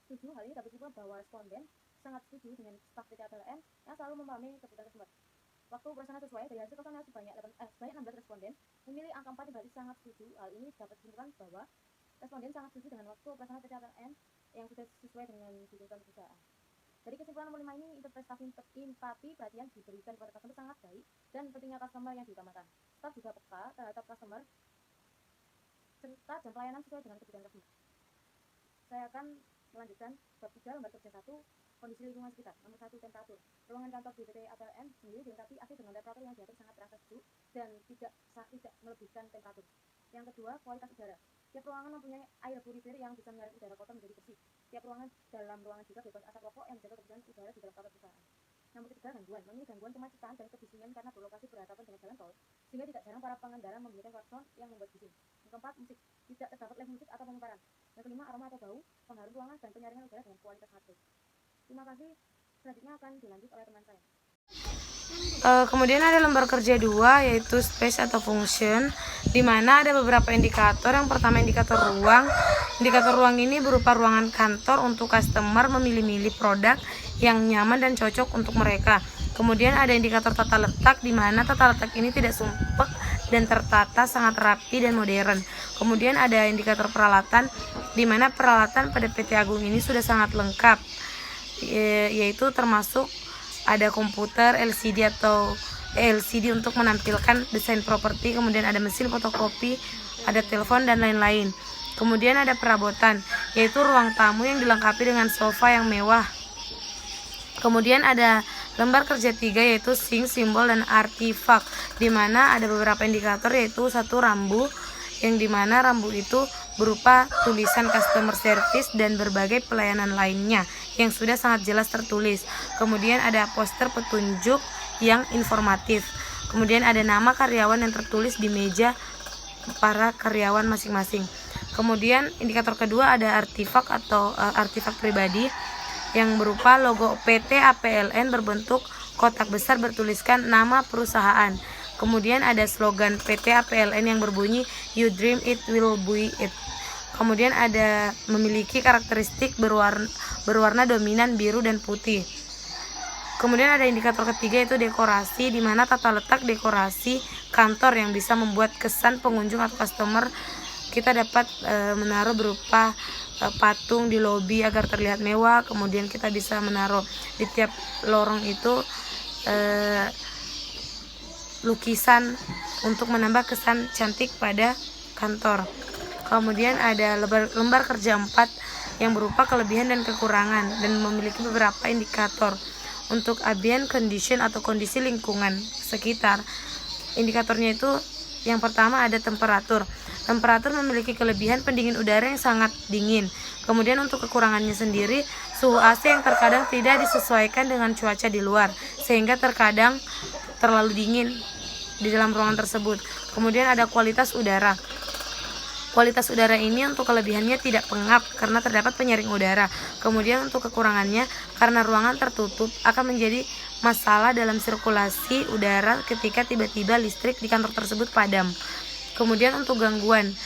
setuju. Hal ini dapat disimpulkan bahwa responden sangat setuju dengan staf PT APLN yang selalu memahami kebutuhan customer. Waktu operasional sesuai. Dari hasil kuesioner sebanyak 16 responden memilih angka 4 yang berarti sangat setuju. Hal ini dapat disimpulkan bahwa responden sangat setuju dengan waktu operasional PT APLN yang sudah sesuai dengan tuntutan perusahaan. Dari kesimpulan nomor 5 ini, interpretasi empati perhatian diberikan kepada customer sangat baik dan pentingnya customer yang diutamakan. Staf juga peka terhadap customer serta jam pelayanan sesuai dengan kebutuhan customer. Saya akan melanjutkan bab 3 lembar kerja 1, kondisi lingkungan sekitar. Nomor 1, temperatur. Ruangan kantor di PT APLN sendiri dilengkapi AC dengan temperatur yang diatur sangat terasa sejuk dan tidak melebihkan temperatur. Yang kedua, kualitas udara. Tiap ruangan mempunyai air purifier yang bisa menyaring udara kotor menjadi bersih. Tiap ruangan dalam ruangan juga bebas asap rokok yang menjaga kebersihan udara di dalam kantor perusahaan. Nomor 3, gangguan. Memiliki gangguan kemacetan dan kebisingan karena berlokasi berhadapan dengan jalan tol, sehingga tidak jarang para pengendara membunyikan klakson yang membuat bising. Yang keempat, musik. Tidak terdapat live musik atau pemutaran. Yang kelima, aroma atau bau, pengharum ruangan, dan penyaringan udara dengan kualitas sangat baik. Terima kasih. Selanjutnya akan dilanjut oleh teman saya. Kemudian ada lembar kerja 2, yaitu space atau function, di mana ada beberapa indikator. Yang pertama, indikator ruang. Indikator ruang ini berupa ruangan kantor untuk customer memilih-milih produk yang nyaman dan cocok untuk mereka. Kemudian ada indikator tata letak, di mana tata letak ini tidak sumpek dan tertata sangat rapi dan modern. Kemudian ada indikator peralatan, di mana peralatan pada PT Agung ini sudah sangat lengkap, yaitu termasuk ada komputer LCD atau LCD untuk menampilkan desain properti, kemudian ada mesin fotokopi, ada telepon dan lain-lain. Kemudian ada perabotan, yaitu ruang tamu yang dilengkapi dengan sofa yang mewah. Kemudian ada lembar kerja 3, yaitu sing, simbol, dan artifak, di mana ada beberapa indikator, yaitu 1, rambu, yang dimana rambu itu berupa tulisan customer service dan berbagai pelayanan lainnya yang sudah sangat jelas tertulis. Kemudian ada poster petunjuk yang informatif. Kemudian ada nama karyawan yang tertulis di meja para karyawan masing-masing. Kemudian indikator kedua ada artifak atau artifak pribadi yang berupa logo PT APLN berbentuk kotak besar bertuliskan nama perusahaan. Kemudian ada slogan PT APLN yang berbunyi You dream it will be it. Kemudian ada memiliki karakteristik berwarna dominan biru dan putih. Kemudian ada indikator ketiga yaitu dekorasi, di mana tata letak dekorasi kantor yang bisa membuat kesan pengunjung atau customer kita dapat menaruh berupa patung di lobi agar terlihat mewah. Kemudian kita bisa menaruh di tiap lorong itu lukisan untuk menambah kesan cantik pada kantor. Kemudian ada lembar kerja 4 yang berupa kelebihan dan kekurangan dan memiliki beberapa indikator. Untuk ambient condition atau kondisi lingkungan sekitar, indikatornya itu yang pertama ada temperatur. Temperatur memiliki kelebihan pendingin udara yang sangat dingin. Kemudian untuk kekurangannya sendiri, suhu AC yang terkadang tidak disesuaikan dengan cuaca di luar, sehingga terkadang terlalu dingin di dalam ruangan tersebut. Kemudian ada kualitas udara. Kualitas udara ini untuk kelebihannya tidak pengap karena terdapat penyaring udara. Kemudian untuk kekurangannya, karena ruangan tertutup akan menjadi masalah dalam sirkulasi udara ketika tiba-tiba listrik di kantor tersebut padam. Kemudian untuk gangguan,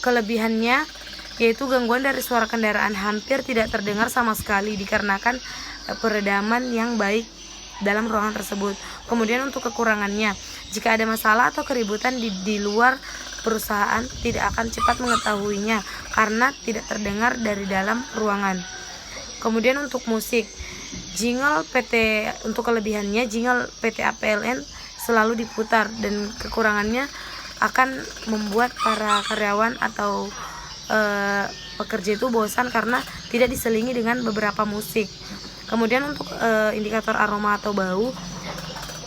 kelebihannya yaitu gangguan dari suara kendaraan hampir tidak terdengar sama sekali dikarenakan peredaman yang baik dalam ruangan tersebut. Kemudian untuk kekurangannya, jika ada masalah atau keributan di luar perusahaan tidak akan cepat mengetahuinya karena tidak terdengar dari dalam ruangan. Kemudian untuk musik, jingle PT untuk kelebihannya jingle PT APLN selalu diputar dan kekurangannya akan membuat para karyawan atau pekerja itu bosan karena tidak diselingi dengan beberapa musik. Kemudian untuk indikator aroma atau bau,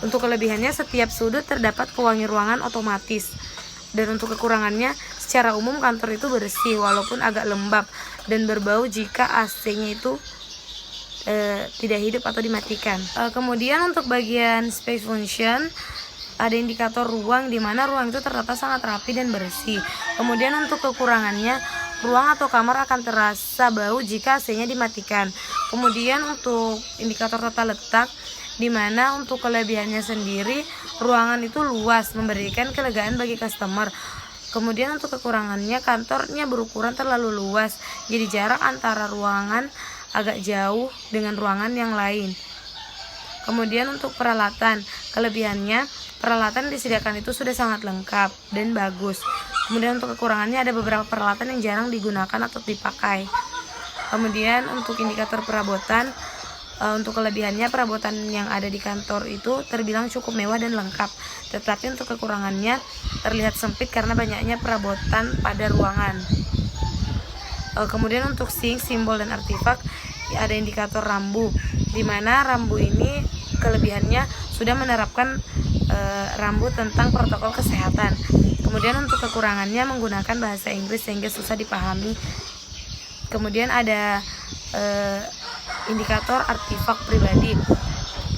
untuk kelebihannya setiap sudut terdapat pewangi ruangan otomatis. Dan untuk kekurangannya, secara umum kantor itu bersih walaupun agak lembab dan berbau jika AC-nya itu tidak hidup atau dimatikan. Kemudian untuk bagian space function, ada indikator ruang di mana ruang itu tertata sangat rapi dan bersih. Kemudian untuk kekurangannya, ruang atau kamar akan terasa bau jika AC-nya dimatikan. Kemudian untuk indikator tata letak, di mana untuk kelebihannya sendiri ruangan itu luas memberikan kelegaan bagi customer. Kemudian untuk kekurangannya, kantornya berukuran terlalu luas, jadi jarak antara ruangan agak jauh dengan ruangan yang lain. Kemudian untuk peralatan, kelebihannya peralatan yang disediakan itu sudah sangat lengkap dan bagus. Kemudian untuk kekurangannya ada beberapa peralatan yang jarang digunakan atau dipakai. Kemudian untuk indikator perabotan, untuk kelebihannya perabotan yang ada di kantor itu terbilang cukup mewah dan lengkap, tetapi untuk kekurangannya terlihat sempit karena banyaknya perabotan pada ruangan. Kemudian untuk simbol dan artefak, ada indikator rambu, di mana rambu ini kelebihannya sudah menerapkan rambu tentang protokol kesehatan. Kemudian untuk kekurangannya menggunakan bahasa Inggris sehingga susah dipahami. Kemudian ada indikator artefak pribadi.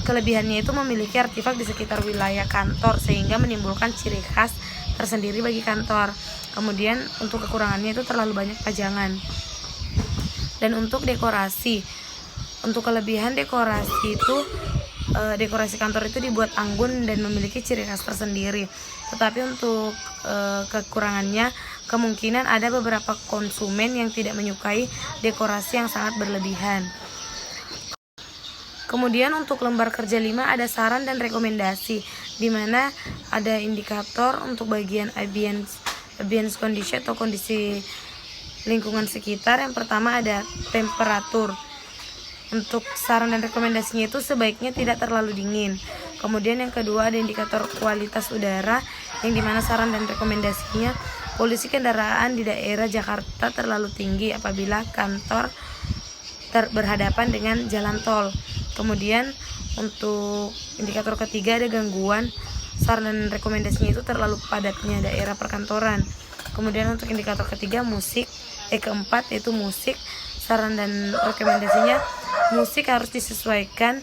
Kelebihannya itu memiliki artefak di sekitar wilayah kantor sehingga menimbulkan ciri khas tersendiri bagi kantor. Kemudian untuk kekurangannya itu terlalu banyak pajangan. Dan untuk dekorasi, untuk kelebihan dekorasi itu dekorasi kantor itu dibuat anggun dan memiliki ciri khas tersendiri. Tetapi untuk kekurangannya, kemungkinan ada beberapa konsumen yang tidak menyukai dekorasi yang sangat berlebihan. Kemudian untuk lembar kerja 5 ada saran dan rekomendasi, di mana ada indikator untuk bagian ambience condition atau kondisi lingkungan sekitar. Yang pertama ada temperatur. Untuk saran dan rekomendasinya itu sebaiknya tidak terlalu dingin. Kemudian yang kedua ada indikator kualitas udara, yang dimana saran dan rekomendasinya polusi kendaraan di daerah Jakarta terlalu tinggi apabila kantor berhadapan dengan jalan tol. Kemudian untuk indikator ketiga ada gangguan, saran dan rekomendasinya itu terlalu padatnya daerah perkantoran. Kemudian untuk indikator ketiga keempat yaitu musik, saran dan rekomendasinya musik harus disesuaikan.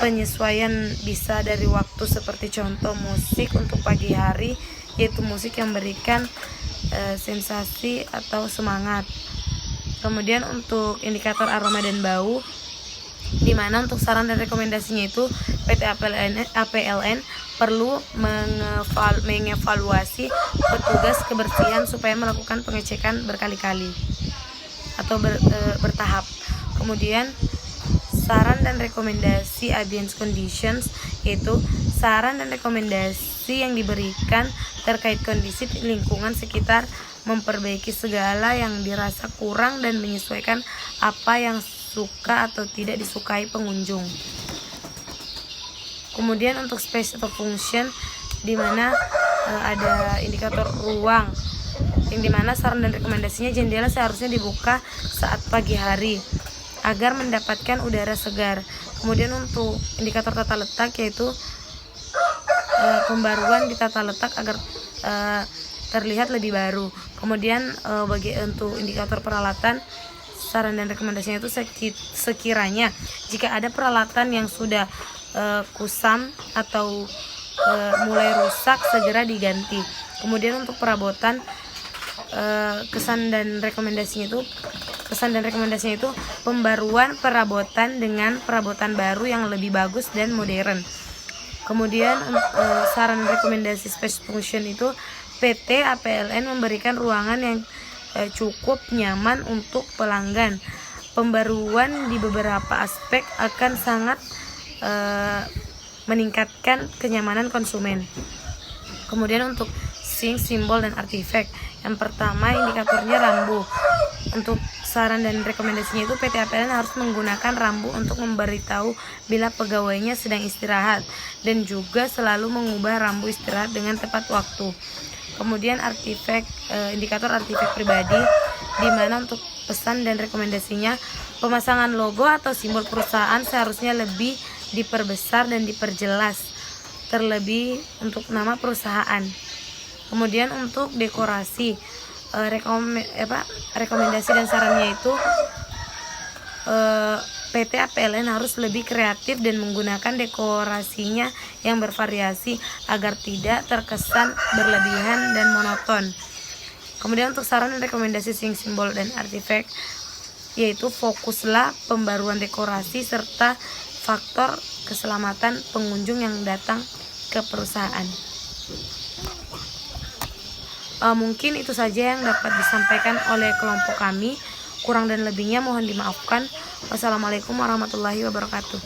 Penyesuaian bisa dari waktu, seperti contoh musik untuk pagi hari yaitu musik yang memberikan sensasi atau semangat. Kemudian untuk indikator aroma dan bau, di mana untuk saran dan rekomendasinya itu PT APLN perlu mengevaluasi petugas kebersihan supaya melakukan pengecekan berkali-kali atau bertahap. Kemudian saran dan rekomendasi ambience conditions, yaitu saran dan rekomendasi yang diberikan terkait kondisi lingkungan sekitar, memperbaiki segala yang dirasa kurang dan menyesuaikan apa yang suka atau tidak disukai pengunjung. Kemudian untuk space atau function, di mana ada indikator ruang, yang dimana saran dan rekomendasinya jendela seharusnya dibuka saat pagi hari agar mendapatkan udara segar. Kemudian untuk indikator tata letak, yaitu pembaruan di tata letak agar terlihat lebih baru. Kemudian bagi untuk indikator peralatan, saran dan rekomendasinya itu sekiranya jika ada peralatan yang sudah kusam atau mulai rusak, segera diganti. Kemudian untuk perabotan, kesan dan rekomendasinya itu pembaruan perabotan dengan perabotan baru yang lebih bagus dan modern. Kemudian saran rekomendasi space function itu PT APLN memberikan ruangan yang cukup nyaman untuk pelanggan. Pembaruan di beberapa aspek akan sangat meningkatkan kenyamanan konsumen. Kemudian untuk simbol dan artifak, yang pertama indikatornya rambu. Untuk saran dan rekomendasinya itu PT APLN harus menggunakan rambu untuk memberitahu bila pegawainya sedang istirahat dan juga selalu mengubah rambu istirahat dengan tepat waktu. Kemudian indikator artifak pribadi, di mana untuk pesan dan rekomendasinya pemasangan logo atau simbol perusahaan seharusnya lebih diperbesar dan diperjelas, terlebih untuk nama perusahaan. Kemudian untuk dekorasi, rekomendasi dan sarannya itu PT APLN harus lebih kreatif dan menggunakan dekorasinya yang bervariasi agar tidak terkesan berlebihan dan monoton. Kemudian untuk saran dan rekomendasi simbol dan artifak, yaitu fokuslah pembaruan dekorasi serta faktor keselamatan pengunjung yang datang ke perusahaan. Mungkin itu saja yang dapat disampaikan oleh kelompok kami. Kurang dan lebihnya mohon dimaafkan. Wassalamualaikum warahmatullahi wabarakatuh.